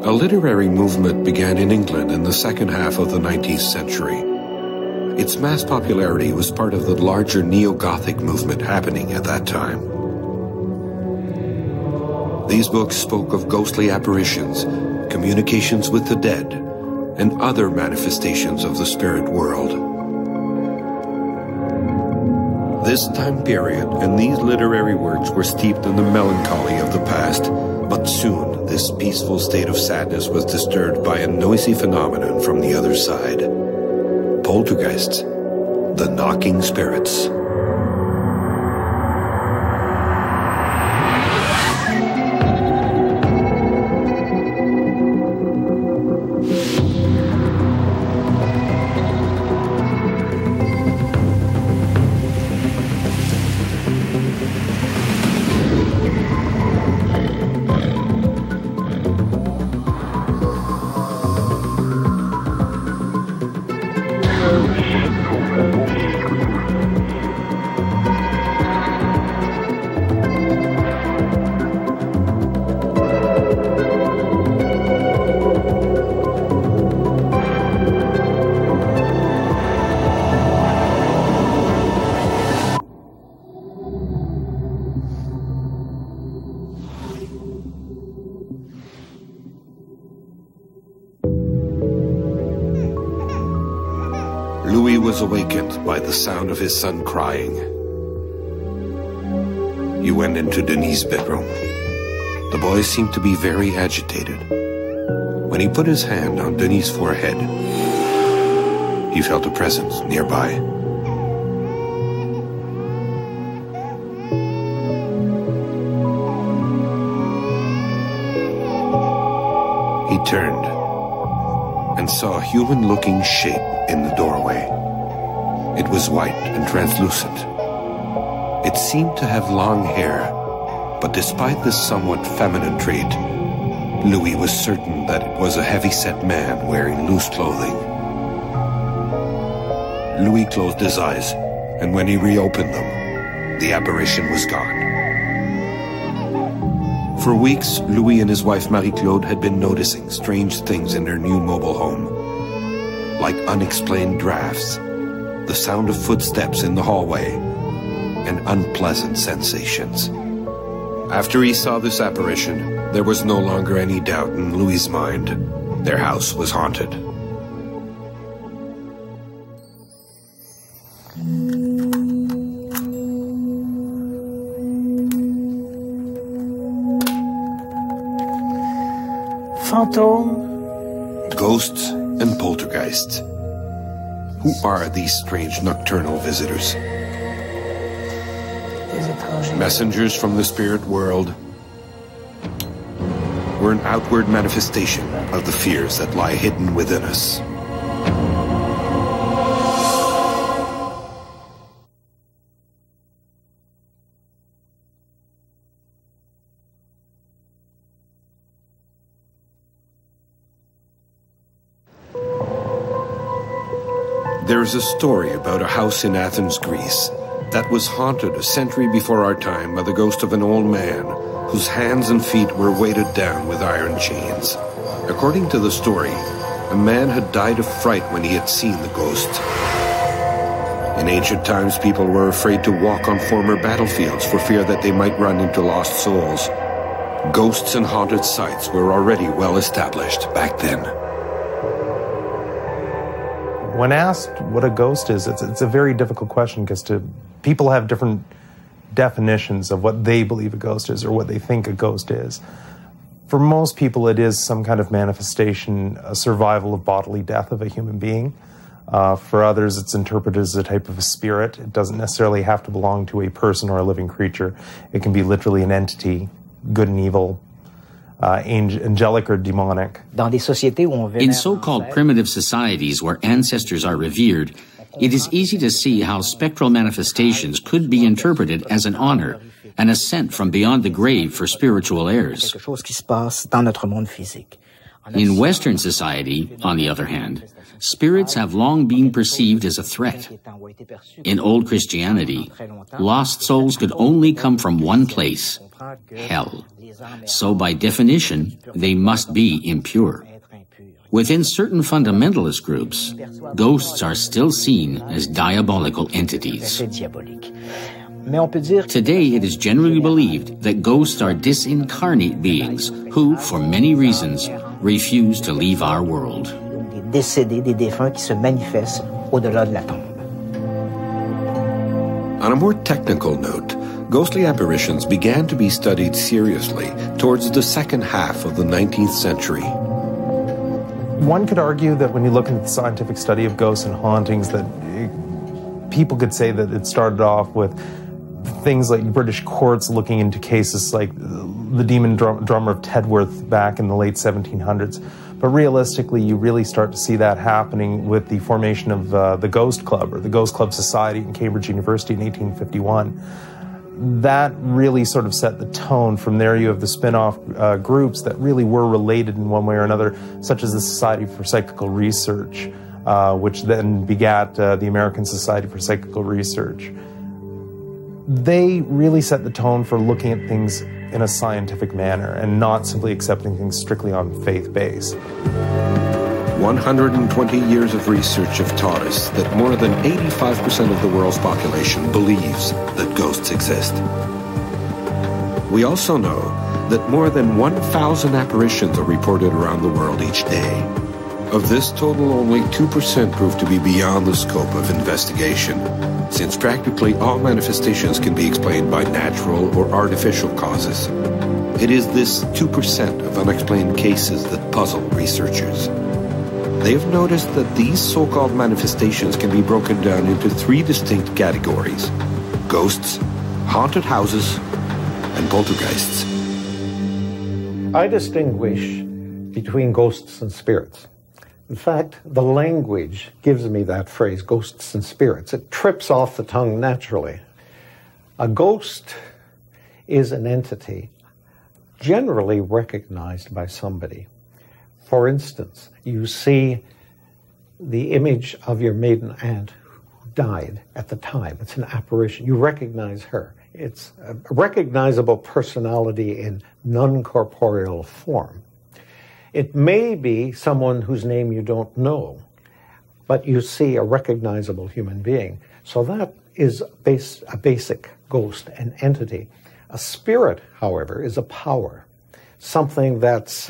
A literary movement began in England in the second half of the 19th century. Its mass popularity was part of the larger neo-Gothic movement happening at that time. These books spoke of ghostly apparitions, communications with the dead, and other manifestations of the spirit world. This time period and these literary works were steeped in the melancholy of the past, but soon this peaceful state of sadness was disturbed by a noisy phenomenon from the other side. Poltergeists, the knocking spirits. Louis was awakened by the sound of his son crying. He went into Denis' bedroom. The boy seemed to be very agitated. When he put his hand on Denis' forehead, he felt a presence nearby. He turned and saw a human-looking shape in the doorway. It was white and translucent. It seemed to have long hair, but despite this somewhat feminine trait, Louis was certain that it was a heavy-set man wearing loose clothing. Louis closed his eyes, and when he reopened them, the apparition was gone. For weeks, Louis and his wife Marie-Claude had been noticing strange things in their new mobile home, like unexplained drafts, the sound of footsteps in the hallway, and unpleasant sensations. After he saw this apparition, there was no longer any doubt in Louis' mind. Their house was haunted. Fantômes. Ghosts and poltergeists. Who are these strange nocturnal visitors? Messengers from the spirit world, or an outward manifestation of the fears that lie hidden within us. There is a story about a house in Athens, Greece, that was haunted a century before our time by the ghost of an old man whose hands and feet were weighted down with iron chains. According to the story, a man had died of fright when he had seen the ghost. In ancient times, people were afraid to walk on former battlefields for fear that they might run into lost souls. Ghosts and haunted sites were already well established back then. When asked what a ghost is, it's a very difficult question because people have different definitions of what they believe a ghost is or what they think a ghost is. For most people, it is some kind of manifestation, a survival of bodily death of a human being. For others, it's interpreted as a type of a spirit. It doesn't necessarily have to belong to a person or a living creature. It can be literally an entity, good and evil, angelic or demonic. In so-called primitive societies where ancestors are revered, it is easy to see how spectral manifestations could be interpreted as an honor, an ascent from beyond the grave for spiritual heirs. In Western society, on the other hand, spirits have long been perceived as a threat. In old Christianity, lost souls could only come from one place, hell. so by definition, they must be impure. Within certain fundamentalist groups, ghosts are still seen as diabolical entities. Today, it is generally believed that ghosts are disincarnate beings who, for many reasons, refuse to leave our world. On a more technical note, ghostly apparitions began to be studied seriously towards the second half of the 19th century. One could argue that when you look at the scientific study of ghosts and hauntings, that people could say that it started off with things like British courts looking into cases like the demon drummer of Tedworth back in the late 1700s. But realistically, you really start to see that happening with the formation of the Ghost Club, or the Ghost Club Society in Cambridge University in 1851. That really sort of set the tone. From there, you have the spin-off groups that really were related in one way or another, such as the Society for Psychical Research, which then begat the American Society for Psychical Research. They really set the tone for looking at things in a scientific manner and not simply accepting things strictly on faith base. 120 years of research have taught us that more than 85% of the world's population believes that ghosts exist. We also know that more than 1,000 apparitions are reported around the world each day. Of this total, only 2% prove to be beyond the scope of investigation, since practically all manifestations can be explained by natural or artificial causes. It is this 2% of unexplained cases that puzzle researchers. They have noticed that these so-called manifestations can be broken down into 3 distinct categories: ghosts, haunted houses, and poltergeists. I distinguish between ghosts and spirits. In fact, the language gives me that phrase, ghosts and spirits. It trips off the tongue naturally. A ghost is an entity generally recognized by somebody. For instance, you see the image of your maiden aunt who died at the time. It's an apparition. You recognize her. It's a recognizable personality in non-corporeal form. It may be someone whose name you don't know, but you see a recognizable human being. So that is a basic ghost, an entity. A spirit, however, is a power, something that's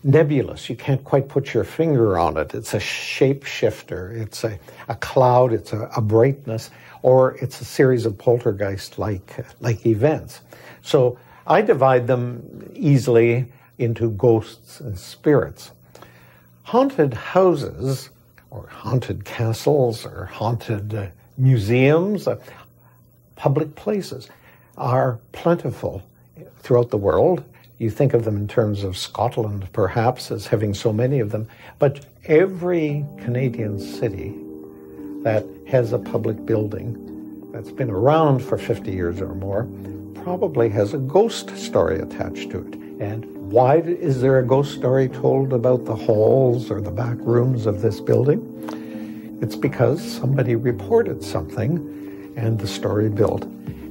nebulous. You can't quite put your finger on it. It's a shapeshifter. It's a cloud. It's a brightness, or it's a series of poltergeist-like events. So I divide them easily into ghosts and spirits. Haunted houses, or haunted castles, or haunted museums, public places, are plentiful throughout the world. You think of them in terms of Scotland, perhaps, as having so many of them. But every Canadian city that has a public building that's been around for 50 years or more probably has a ghost story attached to it. And why is there a ghost story told about the halls or the back rooms of this building? It's because somebody reported something and the story built.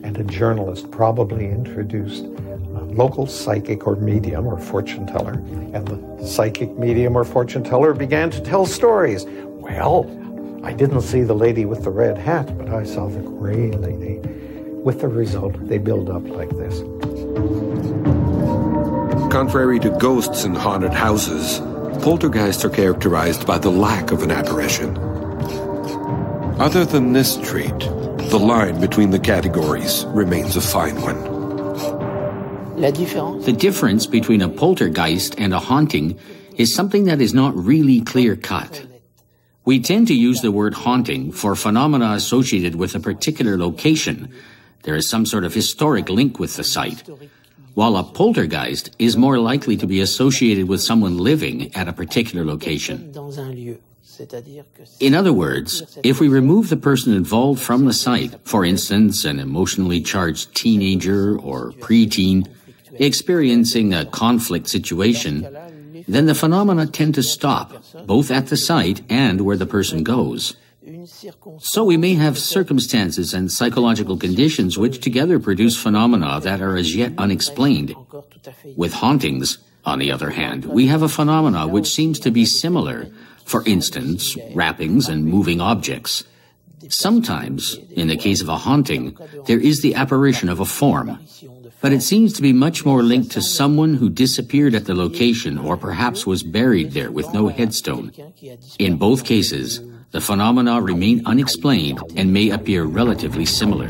And a journalist probably introduced a local psychic or medium or fortune teller. And the psychic medium or fortune teller began to tell stories. Well, I didn't see the lady with the red hat, but I saw the gray lady. With the result, they build up like this. Contrary to ghosts and haunted houses, poltergeists are characterized by the lack of an apparition. Other than this trait, the line between the categories remains a fine one. The difference between a poltergeist and a haunting is something that is not really clear-cut. We tend to use the word haunting for phenomena associated with a particular location. There is some sort of historic link with the site, while a poltergeist is more likely to be associated with someone living at a particular location. In other words, if we remove the person involved from the site, for instance, an emotionally charged teenager or preteen experiencing a conflict situation, then the phenomena tend to stop, both at the site and where the person goes. So we may have circumstances and psychological conditions which together produce phenomena that are as yet unexplained. With hauntings, on the other hand, we have a phenomena which seems to be similar, for instance, wrappings and moving objects. Sometimes, in the case of a haunting, there is the apparition of a form, but it seems to be much more linked to someone who disappeared at the location or perhaps was buried there with no headstone. In both cases, the phenomena remain unexplained and may appear relatively similar.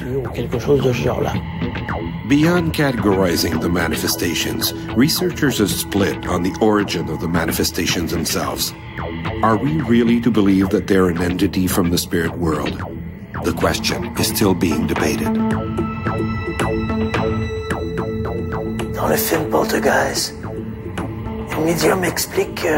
Beyond categorizing the manifestations, researchers are split on the origin of the manifestations themselves. Are we really to believe that they're an entity from the spirit world? The question is still being debated. Dans le film Poltergeist, un médium explique que...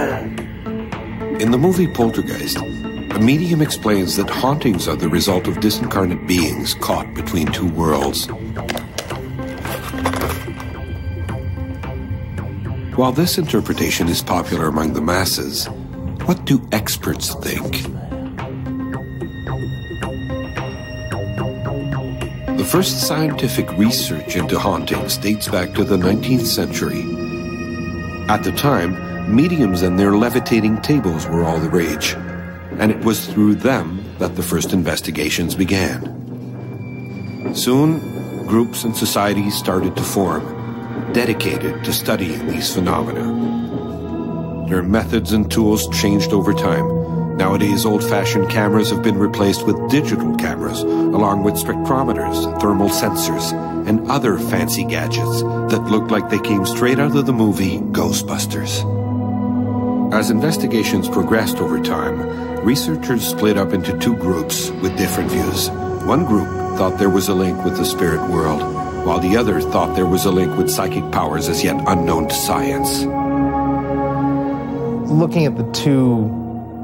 In the movie Poltergeist, a medium explains that hauntings are the result of disincarnate beings caught between two worlds. While this interpretation is popular among the masses, what do experts think? The first scientific research into hauntings dates back to the 19th century. At the time, mediums and their levitating tables were all the rage, and it was through them that the first investigations began. Soon, groups and societies started to form, dedicated to studying these phenomena. Their methods and tools changed over time. Nowadays, old-fashioned cameras have been replaced with digital cameras, along with spectrometers, thermal sensors, and other fancy gadgets that look like they came straight out of the movie Ghostbusters. As investigations progressed over time, researchers split up into two groups with different views. One group thought there was a link with the spirit world, while the other thought there was a link with psychic powers as yet unknown to science. Looking at the two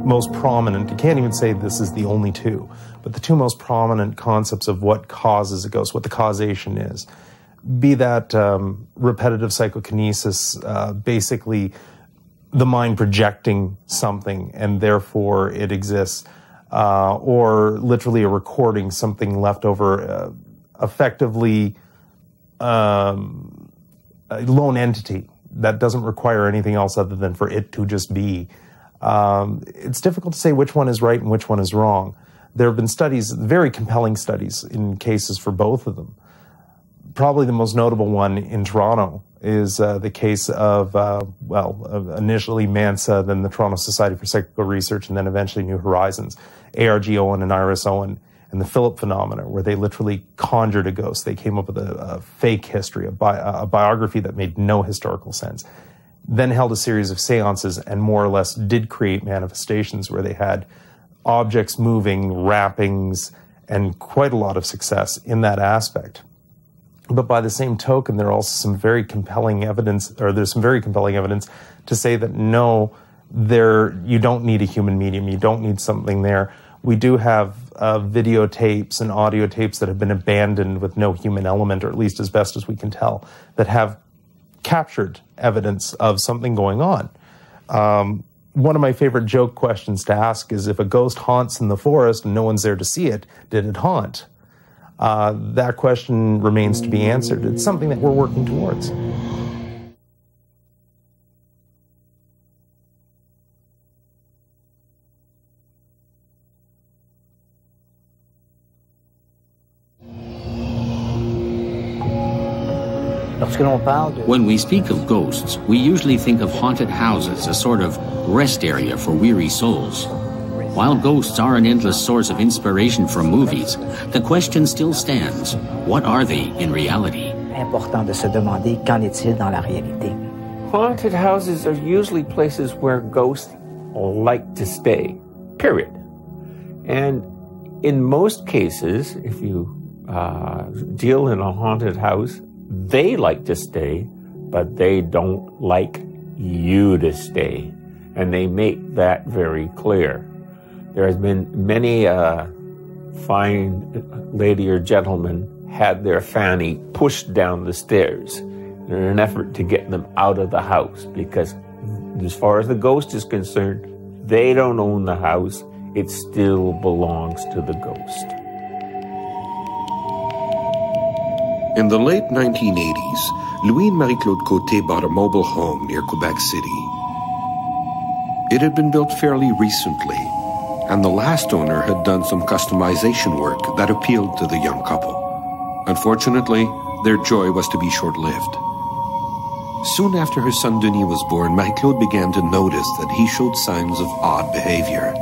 most prominent, you can't even say this is the only two, but the two most prominent concepts of what causes a ghost, what the causation is, be that repetitive psychokinesis, basically the mind projecting something and therefore it exists, or literally a recording, something left over, effectively a lone entity that doesn't require anything else other than for it to just be. It's difficult to say which one is right and which one is wrong. There have been studies, very compelling studies in cases for both of them. Probably the most notable one in Toronto is the case of, initially MANSA, then the Toronto Society for Psychical Research, and then eventually New Horizons, ARG Owen and Iris Owen, and the Philip phenomena, where they literally conjured a ghost. They came up with a fake history, a biography that made no historical sense. Then held a series of seances and more or less did create manifestations where they had objects moving, wrappings, and quite a lot of success in that aspect. But by the same token, there's some very compelling evidence to say that no, you don't need a human medium, you don't need something there. We do have videotapes and audio tapes that have been abandoned with no human element, or at least as best as we can tell, that have captured evidence of something going on. One of my favorite joke questions to ask is, if a ghost haunts in the forest and no one's there to see it, did it haunt? That question remains to be answered. It's something that we're working towards. When we speak of ghosts, we usually think of haunted houses, a sort of rest area for weary souls. While ghosts are an endless source of inspiration from movies, the question still stands: what are they in reality? Haunted houses are usually places where ghosts like to stay, period. And in most cases, if you deal in a haunted house, they like to stay, but they don't like you to stay. And they make that very clear. There has been many fine lady or gentleman had their fanny pushed down the stairs in an effort to get them out of the house, because as far as the ghost is concerned, they don't own the house. it still belongs to the ghost. In the late 1980s, Louis and Marie-Claude Côté bought a mobile home near Quebec City. It had been built fairly recently, and the last owner had done some customization work that appealed to the young couple. Unfortunately, their joy was to be short-lived. Soon after her son Denis was born, Marie-Claude began to notice that he showed signs of odd behavior.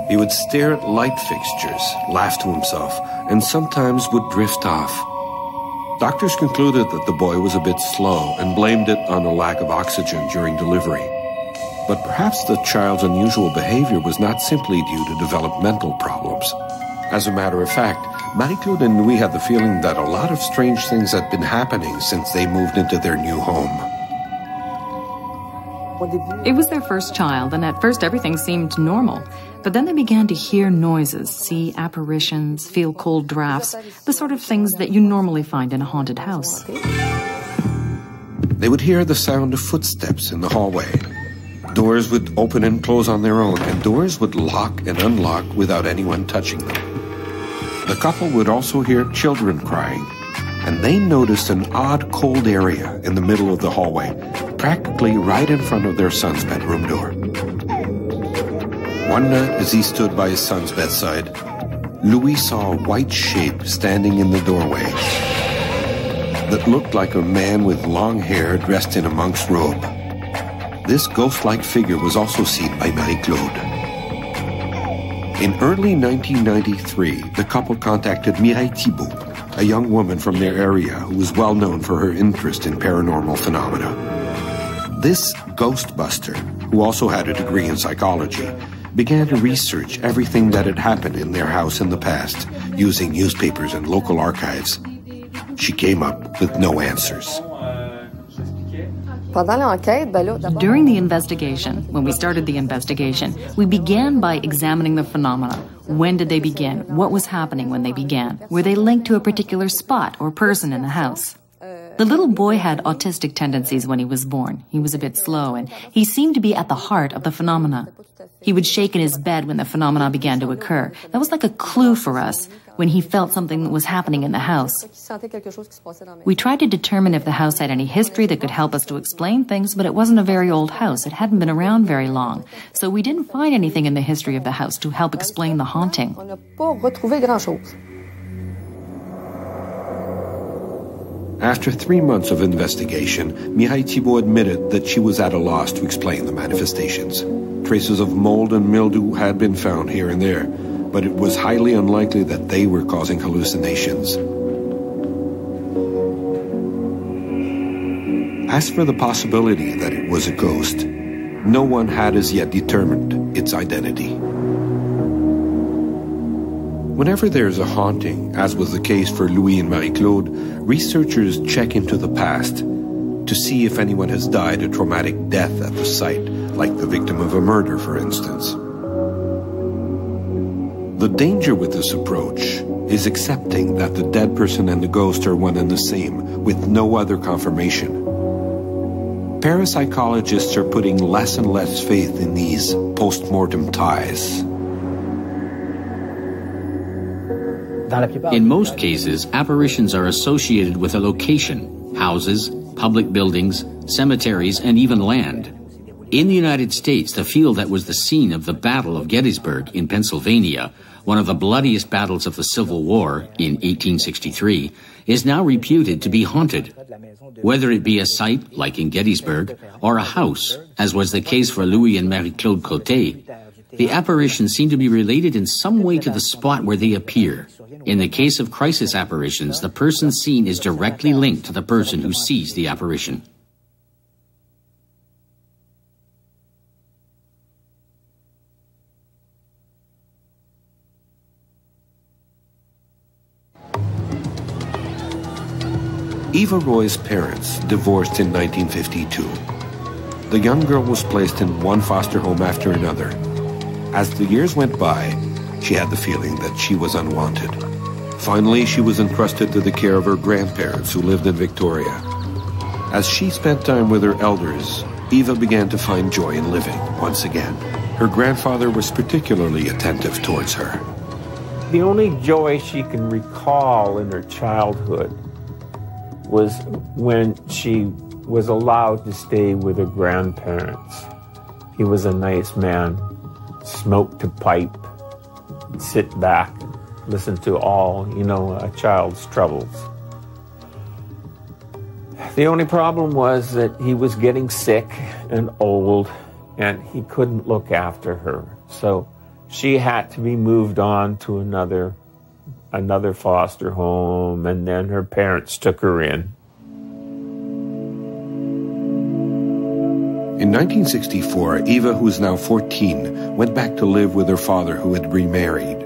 He would stare at light fixtures, laugh to himself, and sometimes would drift off. Doctors concluded that the boy was a bit slow and blamed it on a lack of oxygen during delivery. But perhaps the child's unusual behavior was not simply due to developmental problems. As a matter of fact, Marie-Claude and Louis had the feeling that a lot of strange things had been happening since they moved into their new home. It was their first child, and at first everything seemed normal. But then they began to hear noises, see apparitions, feel cold drafts, the sort of things that you normally find in a haunted house. They would hear the sound of footsteps in the hallway. Doors would open and close on their own, and doors would lock and unlock without anyone touching them. The couple would also hear children crying, and they noticed an odd cold area in the middle of the hallway, practically right in front of their son's bedroom door. One night, as he stood by his son's bedside, Louis saw a white shape standing in the doorway that looked like a man with long hair dressed in a monk's robe. This ghost-like figure was also seen by Marie-Claude. In early 1993, the couple contacted Mireille Thibault, a young woman from their area who was well known for her interest in paranormal phenomena. This ghostbuster, who also had a degree in psychology, began to research everything that had happened in their house in the past, using newspapers and local archives. She came up with no answers. During the investigation, when we started the investigation, we began by examining the phenomena. When did they begin? What was happening when they began? Were they linked to a particular spot or person in the house? The little boy had autistic tendencies when he was born. He was a bit slow, and he seemed to be at the heart of the phenomena. He would shake in his bed when the phenomena began to occur. That was like a clue for us when he felt something was happening in the house. We tried to determine if the house had any history that could help us to explain things, but it wasn't a very old house. It hadn't been around very long. So we didn't find anything in the history of the house to help explain the haunting. After 3 months of investigation, Mireille Thibault admitted that she was at a loss to explain the manifestations. Traces of mold and mildew had been found here and there, but it was highly unlikely that they were causing hallucinations. As for the possibility that it was a ghost, no one had as yet determined its identity. Whenever there's a haunting, as was the case for Louis and Marie-Claude, researchers check into the past to see if anyone has died a traumatic death at the site, like the victim of a murder, for instance. The danger with this approach is accepting that the dead person and the ghost are one and the same, with no other confirmation. Parapsychologists are putting less and less faith in these post-mortem ties. In most cases, apparitions are associated with a location, houses, public buildings, cemeteries, and even land. In the United States, the field that was the scene of the Battle of Gettysburg in Pennsylvania, one of the bloodiest battles of the Civil War in 1863, is now reputed to be haunted. Whether it be a site, like in Gettysburg, or a house, as was the case for Louis and Marie-Claude Côté, the apparitions seem to be related in some way to the spot where they appear. In the case of crisis apparitions, the person seen is directly linked to the person who sees the apparition. Eva Roy's parents divorced in 1952. The young girl was placed in one foster home after another. As the years went by, she had the feeling that she was unwanted. Finally, she was entrusted to the care of her grandparents who lived in Victoria. As she spent time with her elders, Eva began to find joy in living once again. her grandfather was particularly attentive towards her. The only joy she can recall in her childhood was when she was allowed to stay with her grandparents. He was a nice man, smoked a pipe, sit back, and listen to all, a child's troubles. The only problem was that he was getting sick and old, and he couldn't look after her. So she had to be moved on to another foster home, and then her parents took her in. In 1964, Eva, who is now 14, went back to live with her father, who had remarried.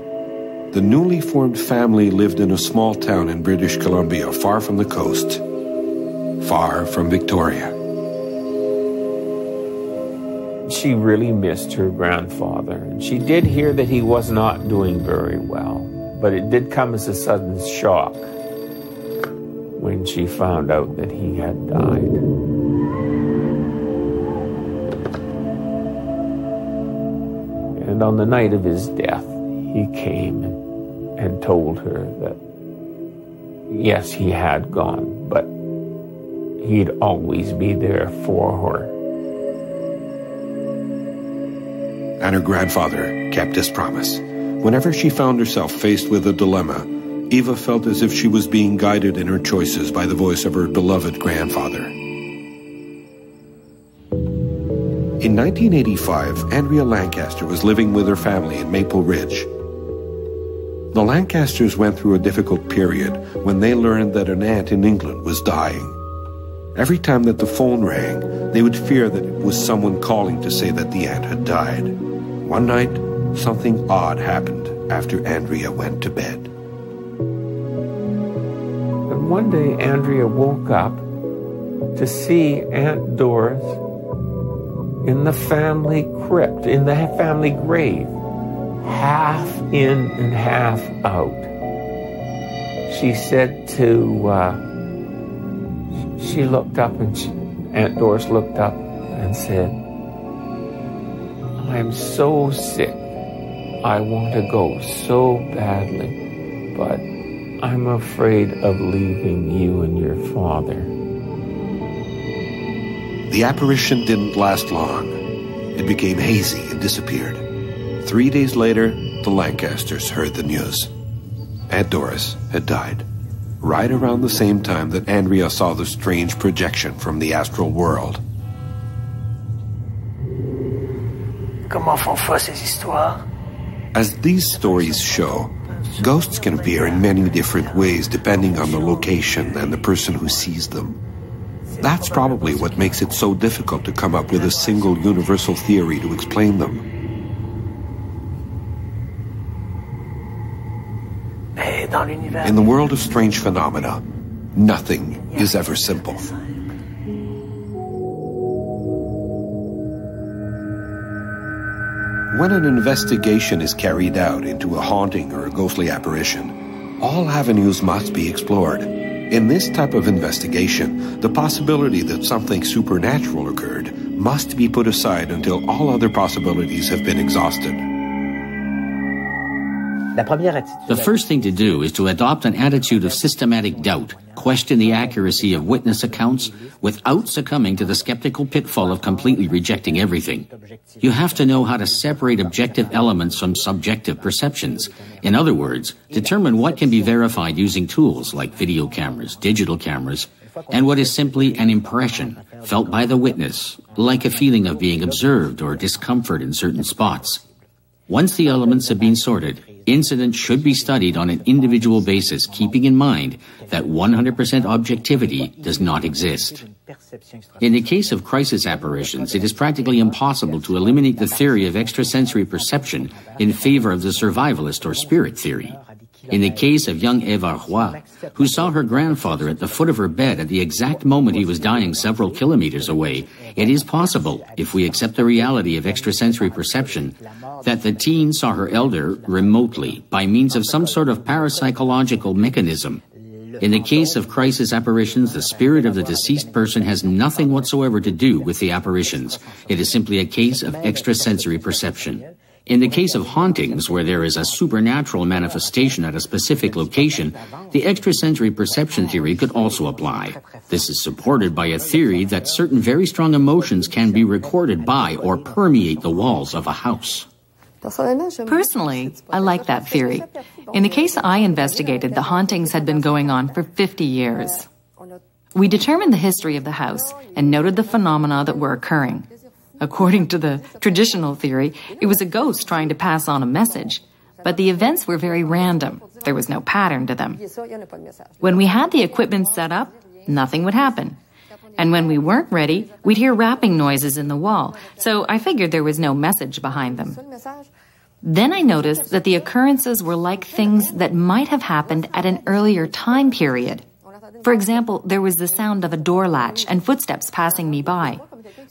The newly formed family lived in a small town in British Columbia, far from the coast, far from Victoria. She really missed her grandfather, and she did hear that he was not doing very well, but it did come as a sudden shock when she found out that he had died. And on the night of his death, he came and told her that, yes, he had gone, but he'd always be there for her. And her grandfather kept his promise. Whenever she found herself faced with a dilemma, Eva felt as if she was being guided in her choices by the voice of her beloved grandfather. In 1985, Andrea Lancaster was living with her family in Maple Ridge. The Lancasters went through a difficult period when they learned that an aunt in England was dying. Every time that the phone rang, they would fear that it was someone calling to say that the aunt had died. One night, something odd happened after Andrea went to bed. And one day, Andrea woke up to see Aunt Doris in the family crypt, in the family grave, half in and half out. She said she looked up and Aunt Doris looked up and said, "I'm so sick. I want to go so badly, but I'm afraid of leaving you and your father." The apparition didn't last long. It became hazy and disappeared. 3 days later, the Lancasters heard the news. Aunt Doris had died, right around the same time that Andrea saw the strange projection from the astral world. Comment font foi ces histoires? As these stories show, ghosts can appear in many different ways depending on the location and the person who sees them. That's probably what makes it so difficult to come up with a single universal theory to explain them. In the world of strange phenomena, nothing is ever simple. When an investigation is carried out into a haunting or a ghostly apparition, all avenues must be explored. In this type of investigation, the possibility that something supernatural occurred must be put aside until all other possibilities have been exhausted. The first thing to do is to adopt an attitude of systematic doubt, question the accuracy of witness accounts without succumbing to the skeptical pitfall of completely rejecting everything. You have to know how to separate objective elements from subjective perceptions. In other words, determine what can be verified using tools like video cameras, digital cameras, and what is simply an impression felt by the witness, like a feeling of being observed or discomfort in certain spots. Once the elements have been sorted, incidents should be studied on an individual basis, keeping in mind that 100% objectivity does not exist. In the case of crisis apparitions, it is practically impossible to eliminate the theory of extrasensory perception in favor of the survivalist or spirit theory. In the case of young Eva Roy, who saw her grandfather at the foot of her bed at the exact moment he was dying several kilometers away, it is possible, if we accept the reality of extrasensory perception, that the teen saw her elder remotely by means of some sort of parapsychological mechanism. In the case of crisis apparitions, the spirit of the deceased person has nothing whatsoever to do with the apparitions. It is simply a case of extrasensory perception. In the case of hauntings, where there is a supernatural manifestation at a specific location, the extrasensory perception theory could also apply. This is supported by a theory that certain very strong emotions can be recorded by or permeate the walls of a house. Personally, I like that theory. In the case I investigated, the hauntings had been going on for 50 years. We determined the history of the house and noted the phenomena that were occurring. According to the traditional theory, it was a ghost trying to pass on a message. But the events were very random. There was no pattern to them. When we had the equipment set up, nothing would happen. And when we weren't ready, we'd hear rapping noises in the wall, so I figured there was no message behind them. Then I noticed that the occurrences were like things that might have happened at an earlier time period. For example, there was the sound of a door latch and footsteps passing me by.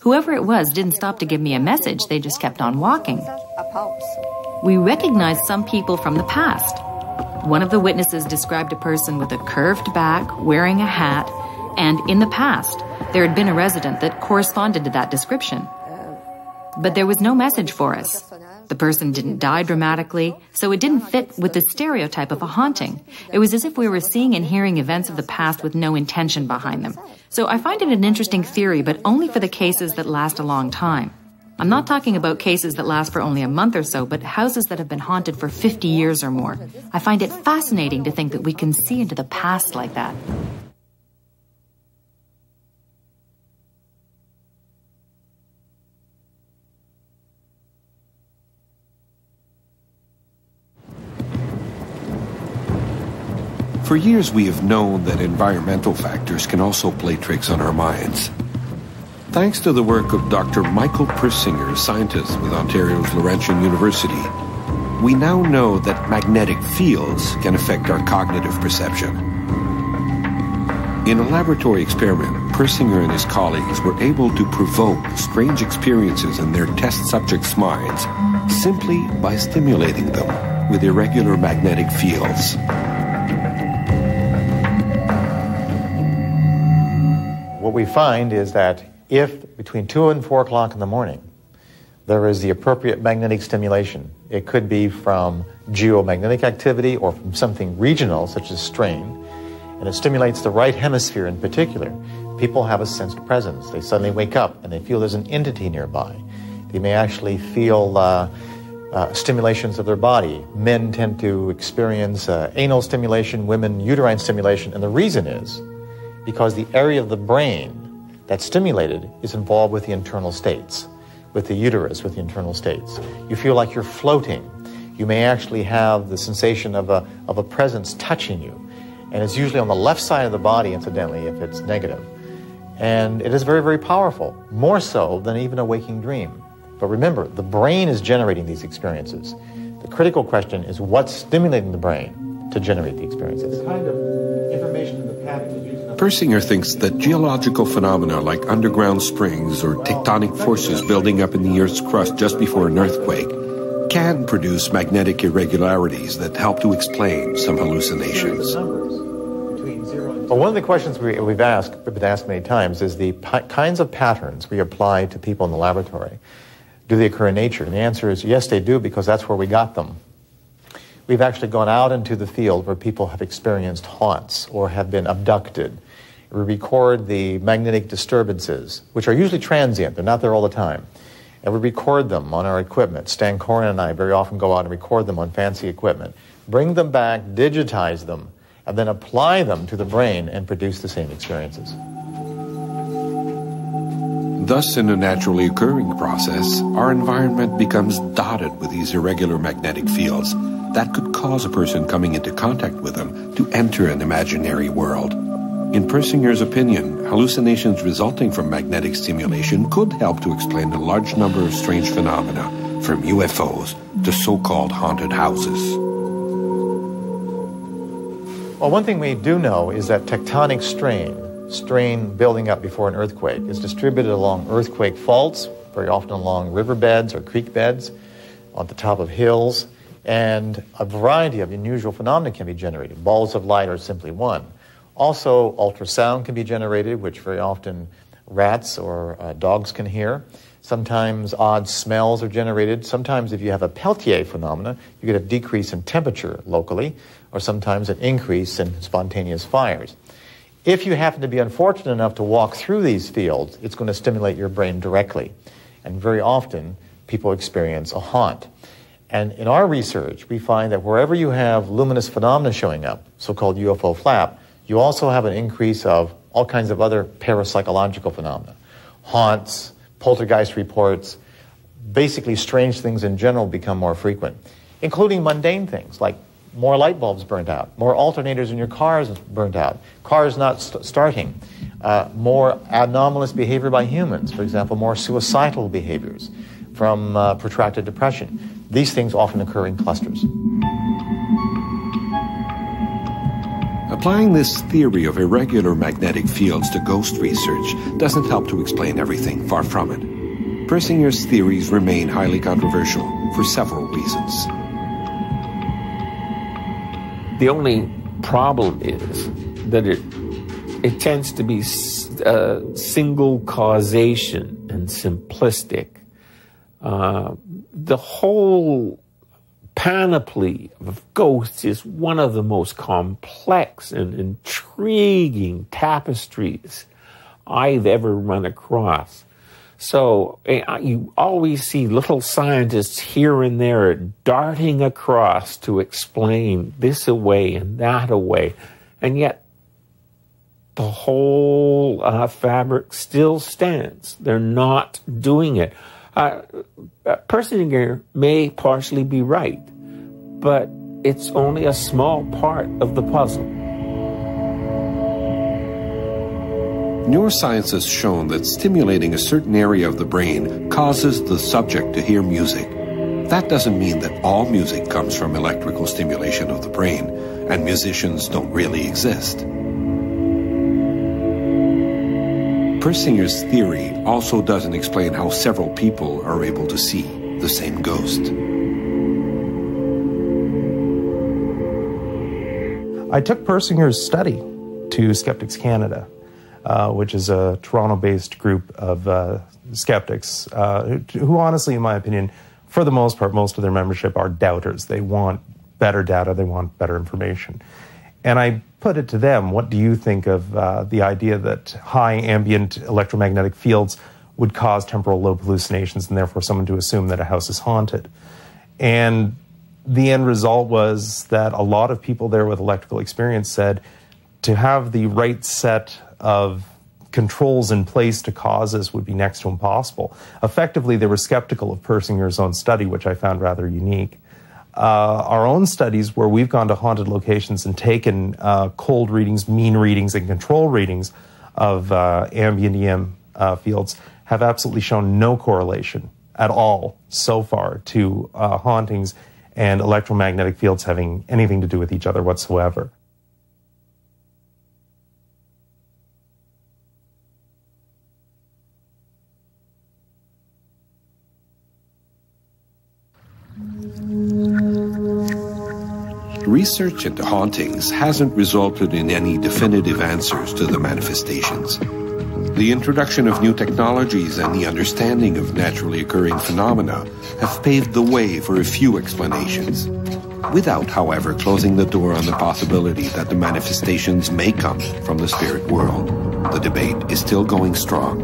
Whoever it was didn't stop to give me a message, they just kept on walking. We recognized some people from the past. One of the witnesses described a person with a curved back, wearing a hat, and in the past, there had been a resident that corresponded to that description. But there was no message for us. The person didn't die dramatically, so it didn't fit with the stereotype of a haunting. It was as if we were seeing and hearing events of the past with no intention behind them. So I find it an interesting theory, but only for the cases that last a long time. I'm not talking about cases that last for only a month or so, but houses that have been haunted for 50 years or more. I find it fascinating to think that we can see into the past like that. For years, we have known that environmental factors can also play tricks on our minds. Thanks to the work of Dr. Michael Persinger, scientist with Ontario's Laurentian University, we now know that magnetic fields can affect our cognitive perception. In a laboratory experiment, Persinger and his colleagues were able to provoke strange experiences in their test subjects' minds simply by stimulating them with irregular magnetic fields. What we find is that if between 2 and 4 o'clock in the morning there is the appropriate magnetic stimulation, it could be from geomagnetic activity or from something regional such as strain, and it stimulates the right hemisphere in particular, people have a sensed presence. They suddenly wake up and they feel there's an entity nearby. They may actually feel stimulations of their body. Men tend to experience anal stimulation, women uterine stimulation, and the reason is because the area of the brain that's stimulated is involved with the internal states, with the uterus, with the internal states. You feel like you're floating. You may actually have the sensation of a presence touching you. And it's usually on the left side of the body, incidentally, if it's negative. And it is very, very powerful, more so than even a waking dream. But remember, the brain is generating these experiences. The critical question is what's stimulating the brain to generate the experiences. The kind of information in the pattern is used. Persinger thinks that geological phenomena like underground springs or tectonic forces building up in the Earth's crust just before an earthquake can produce magnetic irregularities that help to explain some hallucinations. Well, one of the questions we've been asked many times is the kinds of patterns we apply to people in the laboratory. Do they occur in nature? And the answer is yes, they do, because that's where we got them. We've actually gone out into the field where people have experienced haunts or have been abducted. We record the magnetic disturbances, which are usually transient. They're not there all the time. And we record them on our equipment. Stan Corin and I very often go out and record them on fancy equipment, bring them back, digitize them, and then apply them to the brain and produce the same experiences. Thus, in a naturally occurring process, our environment becomes dotted with these irregular magnetic fields that could cause a person coming into contact with them to enter an imaginary world. In Persinger's opinion, hallucinations resulting from magnetic stimulation could help to explain a large number of strange phenomena, from UFOs to so-called haunted houses. Well, one thing we do know is that tectonic strain building up before an earthquake, is distributed along earthquake faults, very often along riverbeds or creek beds, on the top of hills, and a variety of unusual phenomena can be generated. Balls of light are simply one. Also, ultrasound can be generated, which very often rats or dogs can hear. Sometimes odd smells are generated. Sometimes if you have a Peltier phenomena, you get a decrease in temperature locally, or sometimes an increase in spontaneous fires. If you happen to be unfortunate enough to walk through these fields, it's going to stimulate your brain directly. And very often, people experience a haunt. And in our research, we find that wherever you have luminous phenomena showing up, so-called UFO flap, you also have an increase of all kinds of other parapsychological phenomena. Haunts, poltergeist reports, basically strange things in general become more frequent, including mundane things like more light bulbs burnt out, more alternators in your cars burnt out, cars not starting, more anomalous behavior by humans, for example, more suicidal behaviors from protracted depression. These things often occur in clusters. Applying this theory of irregular magnetic fields to ghost research doesn't help to explain everything, far from it. Persinger's theories remain highly controversial for several reasons. The only problem is that it tends to be single causation and simplistic. The whole panoply of ghosts is one of the most complex and intriguing tapestries I've ever run across. So you always see little scientists here and there darting across to explain this away and that away, and yet the whole fabric still stands. They're not doing it. Persinger may partially be right, but it's only a small part of the puzzle. Neuroscience has shown that stimulating a certain area of the brain causes the subject to hear music. That doesn't mean that all music comes from electrical stimulation of the brain, and musicians don't really exist. Persinger's theory also doesn't explain how several people are able to see the same ghost. I took Persinger's study to Skeptics Canada, which is a Toronto-based group of skeptics who honestly, in my opinion, for the most part, most of their membership are doubters. They want better data, they want better information. And I put it to them, what do you think of the idea that high ambient electromagnetic fields would cause temporal lobe hallucinations and therefore someone to assume that a house is haunted? And the end result was that a lot of people there with electrical experience said to have the right set of controls in place to cause this would be next to impossible. Effectively, they were skeptical of Persinger's own study, which I found rather unique. Our own studies, where we've gone to haunted locations and taken cold readings, mean readings, and control readings of ambient EM fields, have absolutely shown no correlation at all so far to hauntings and electromagnetic fields having anything to do with each other whatsoever. Research into hauntings hasn't resulted in any definitive answers to the manifestations. The introduction of new technologies and the understanding of naturally occurring phenomena have paved the way for a few explanations, without, however, closing the door on the possibility that the manifestations may come from the spirit world. The debate is still going strong.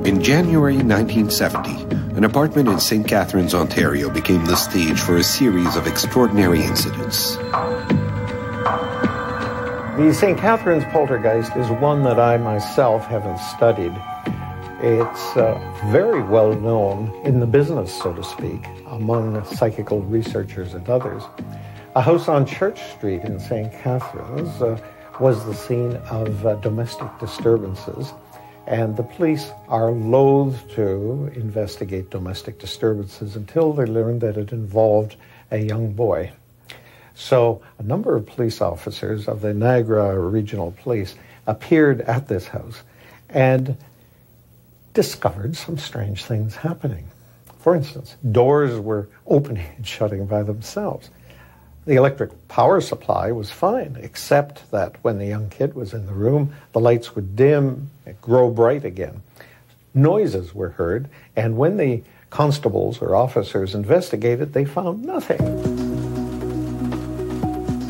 In January 1970, an apartment in St. Catharines, Ontario became the stage for a series of extraordinary incidents. The St. Catharines poltergeist is one that I myself haven't studied. It's very well known in the business, so to speak, among psychical researchers and others. A house on Church Street in St. Catharines was the scene of domestic disturbances. And the police are loath to investigate domestic disturbances until they learn that it involved a young boy. So a number of police officers of the Niagara Regional Police appeared at this house and discovered some strange things happening. For instance, doors were opening and shutting by themselves. The electric power supply was fine, except that when the young kid was in the room, the lights would dim and grow bright again. Noises were heard, and when the constables or officers investigated, they found nothing.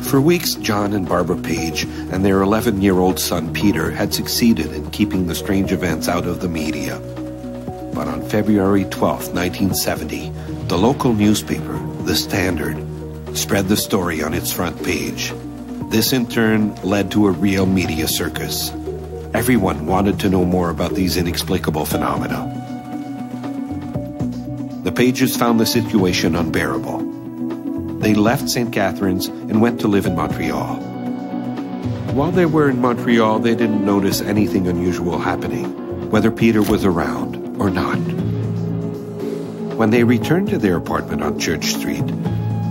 For weeks, John and Barbara Page and their 11-year-old son Peter had succeeded in keeping the strange events out of the media. But on February 12, 1970, the local newspaper, The Standard, spread the story on its front page. This in turn led to a real media circus. Everyone wanted to know more about these inexplicable phenomena. The Pages found the situation unbearable. They left St. Catharines and went to live in Montreal. While they were in Montreal, they didn't notice anything unusual happening, whether Peter was around or not. When they returned to their apartment on Church Street,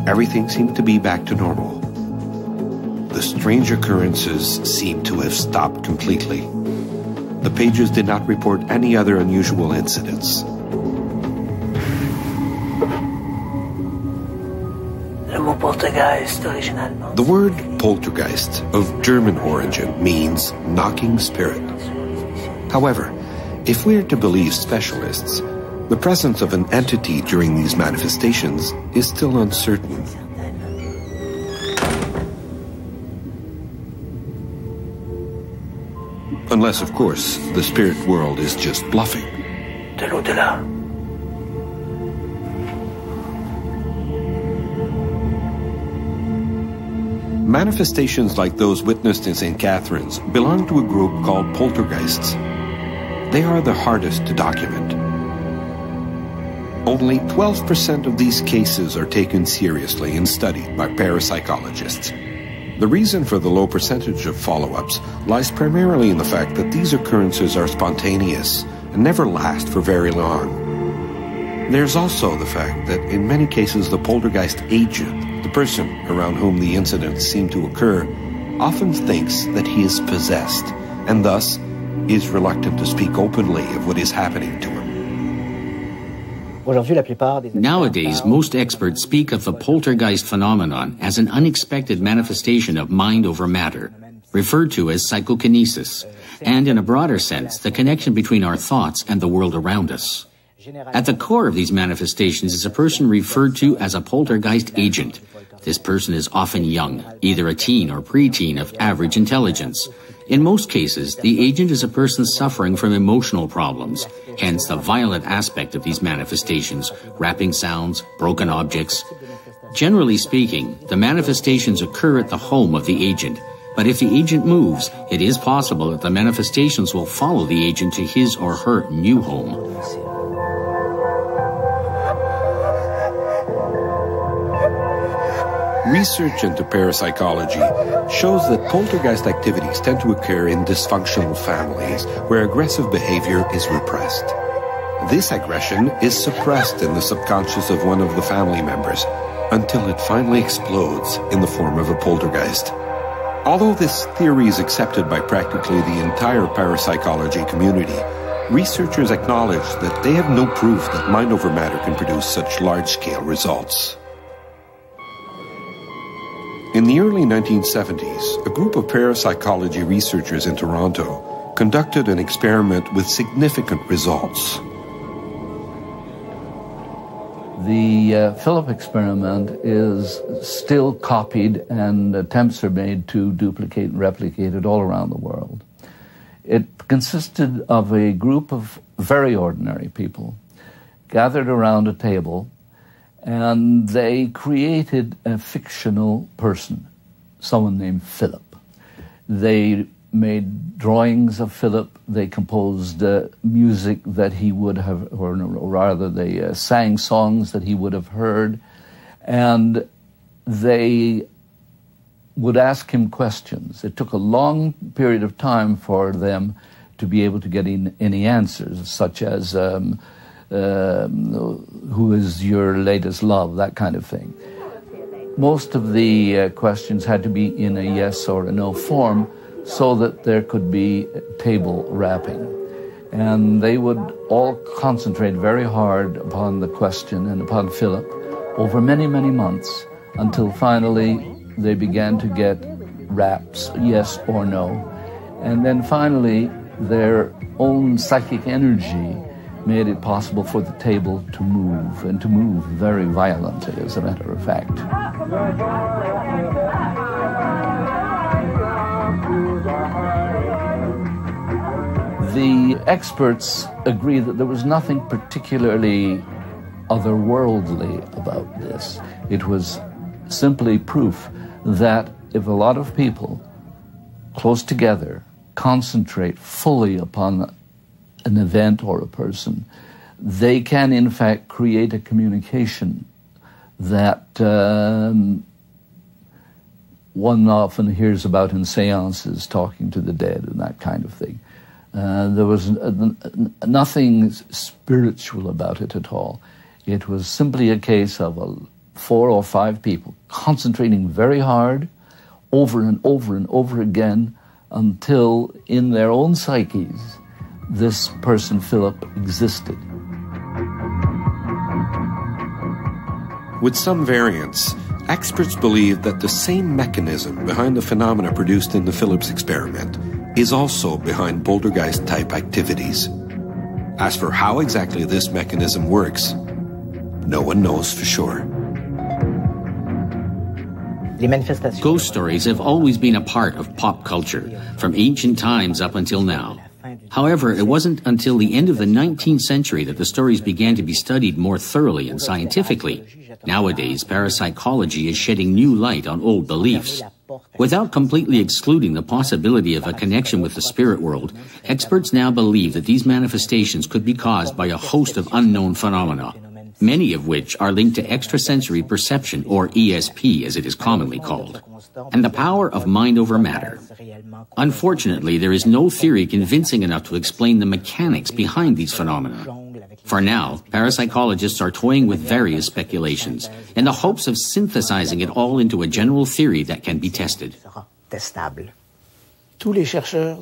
everything seemed to be back to normal. The strange occurrences seemed to have stopped completely. The Pages did not report any other unusual incidents. The word poltergeist, of German origin, means knocking spirit. However, if we are to believe specialists, the presence of an entity during these manifestations is still uncertain. Unless, of course, the spirit world is just bluffing. De l'au-delà. Manifestations like those witnessed in St. Catharines belong to a group called poltergeists. They are the hardest to document. Only 12% of these cases are taken seriously and studied by parapsychologists. The reason for the low percentage of follow-ups lies primarily in the fact that these occurrences are spontaneous and never last for very long. There's also the fact that in many cases the poltergeist agent, the person around whom the incidents seem to occur, often thinks that he is possessed and thus is reluctant to speak openly of what is happening to him. Nowadays, most experts speak of the poltergeist phenomenon as an unexpected manifestation of mind over matter, referred to as psychokinesis, and in a broader sense, the connection between our thoughts and the world around us. At the core of these manifestations is a person referred to as a poltergeist agent. This person is often young, either a teen or preteen of average intelligence. In most cases, the agent is a person suffering from emotional problems, hence the violent aspect of these manifestations, rapping sounds, broken objects. Generally speaking, the manifestations occur at the home of the agent, but if the agent moves, it is possible that the manifestations will follow the agent to his or her new home. Research into parapsychology shows that poltergeist activities tend to occur in dysfunctional families where aggressive behavior is repressed. This aggression is suppressed in the subconscious of one of the family members until it finally explodes in the form of a poltergeist. Although this theory is accepted by practically the entire parapsychology community, researchers acknowledge that they have no proof that mind over matter can produce such large-scale results. In the early 1970s, a group of parapsychology researchers in Toronto conducted an experiment with significant results. The Philip experiment is still copied, and attempts are made to duplicate and replicate it all around the world. It consisted of a group of very ordinary people gathered around a table, and they created a fictional person, someone named Philip. They made drawings of Philip. They composed music that he would have, or rather they sang songs that he would have heard, and they would ask him questions. It took a long period of time for them to be able to get any answers, such as who is your latest love, that kind of thing. Most of the questions had to be in a yes or a no form so that there could be table rapping. And they would all concentrate very hard upon the question and upon Philip over many, many months until finally they began to get raps, yes or no. And then finally, their own psychic energy made it possible for the table to move, and to move very violently, as a matter of fact. The experts agree that there was nothing particularly otherworldly about this. It was simply proof that if a lot of people close together concentrate fully upon an event or a person, they can in fact create a communication that one often hears about in seances, talking to the dead and that kind of thing. There was nothing spiritual about it at all. It was simply a case of 4 or 5 people concentrating very hard over and over and over again until in their own psyches this person, Philip, existed. With some variants, experts believe that the same mechanism behind the phenomena produced in the Phillips experiment is also behind poltergeist-type activities. As for how exactly this mechanism works, no one knows for sure. Ghost stories have always been a part of pop culture, from ancient times up until now. However, it wasn't until the end of the 19th century that the stories began to be studied more thoroughly and scientifically. Nowadays, parapsychology is shedding new light on old beliefs. Without completely excluding the possibility of a connection with the spirit world, experts now believe that these manifestations could be caused by a host of unknown phenomena, many of which are linked to extrasensory perception, or ESP as it is commonly called, and the power of mind over matter. Unfortunately, there is no theory convincing enough to explain the mechanics behind these phenomena. For now, parapsychologists are toying with various speculations in the hopes of synthesizing it all into a general theory that can be tested.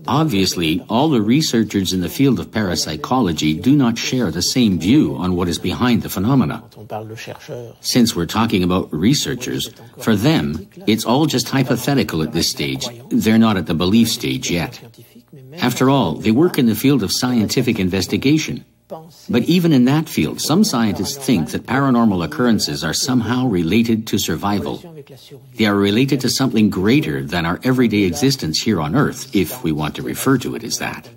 Obviously, all the researchers in the field of parapsychology do not share the same view on what is behind the phenomena. Since we're talking about researchers, for them, it's all just hypothetical at this stage. They're not at the belief stage yet. After all, they work in the field of scientific investigation. But even in that field, some scientists think that paranormal occurrences are somehow related to survival. They are related to something greater than our everyday existence here on Earth, if we want to refer to it as that.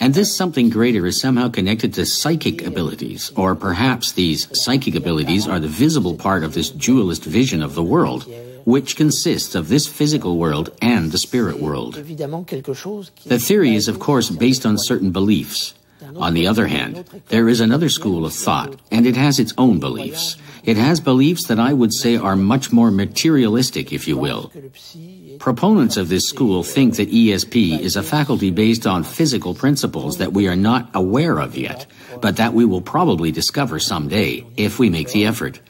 And this something greater is somehow connected to psychic abilities, or perhaps these psychic abilities are the visible part of this dualist vision of the world, which consists of this physical world and the spirit world. The theory is, of course, based on certain beliefs. On the other hand, there is another school of thought, and it has its own beliefs. It has beliefs that I would say are much more materialistic, if you will. Proponents of this school think that ESP is a faculty based on physical principles that we are not aware of yet, but that we will probably discover someday, if we make the effort.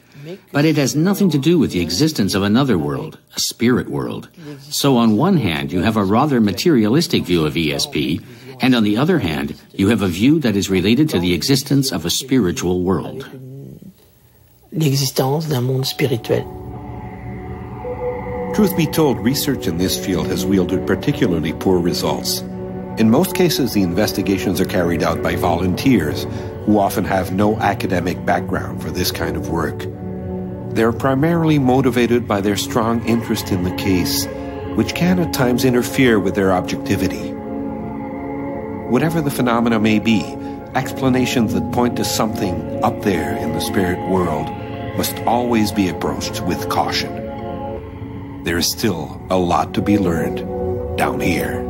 But it has nothing to do with the existence of another world, a spirit world. So on one hand, you have a rather materialistic view of ESP, and on the other hand, you have a view that is related to the existence of a spiritual world. L'existence d'un monde spirituel. Truth be told, research in this field has wielded particularly poor results. In most cases, the investigations are carried out by volunteers who often have no academic background for this kind of work. They're primarily motivated by their strong interest in the case, which can at times interfere with their objectivity. Whatever the phenomena may be, explanations that point to something up there in the spirit world must always be approached with caution. There is still a lot to be learned down here.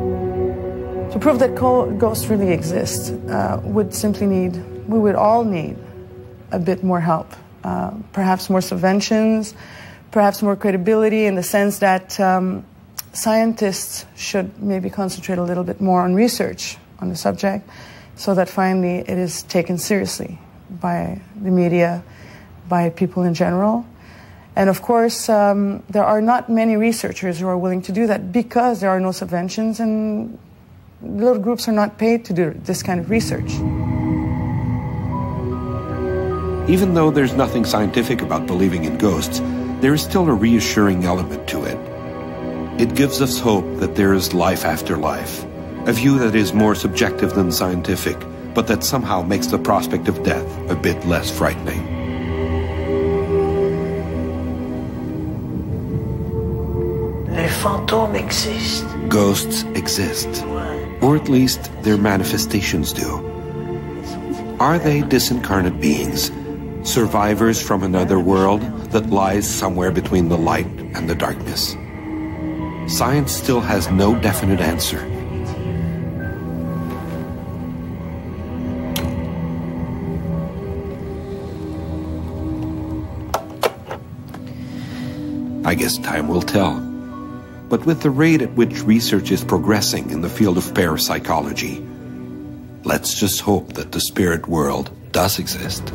To prove that ghosts really exist, we would all need a bit more help. Perhaps more subventions, perhaps more credibility in the sense that scientists should maybe concentrate a little bit more on research on the subject so that finally it is taken seriously by the media, by people in general. And of course, there are not many researchers who are willing to do that because there are no subventions and little groups are not paid to do this kind of research. Even though there's nothing scientific about believing in ghosts, there is still a reassuring element to it. It gives us hope that there is life after life, a view that is more subjective than scientific, but that somehow makes the prospect of death a bit less frightening. Les fantômes existent. Ghosts exist, or at least their manifestations do. Are they disincarnate beings, survivors from another world that lies somewhere between the light and the darkness? Science still has no definite answer. I guess time will tell. But with the rate at which research is progressing in the field of parapsychology, let's just hope that the spirit world does exist.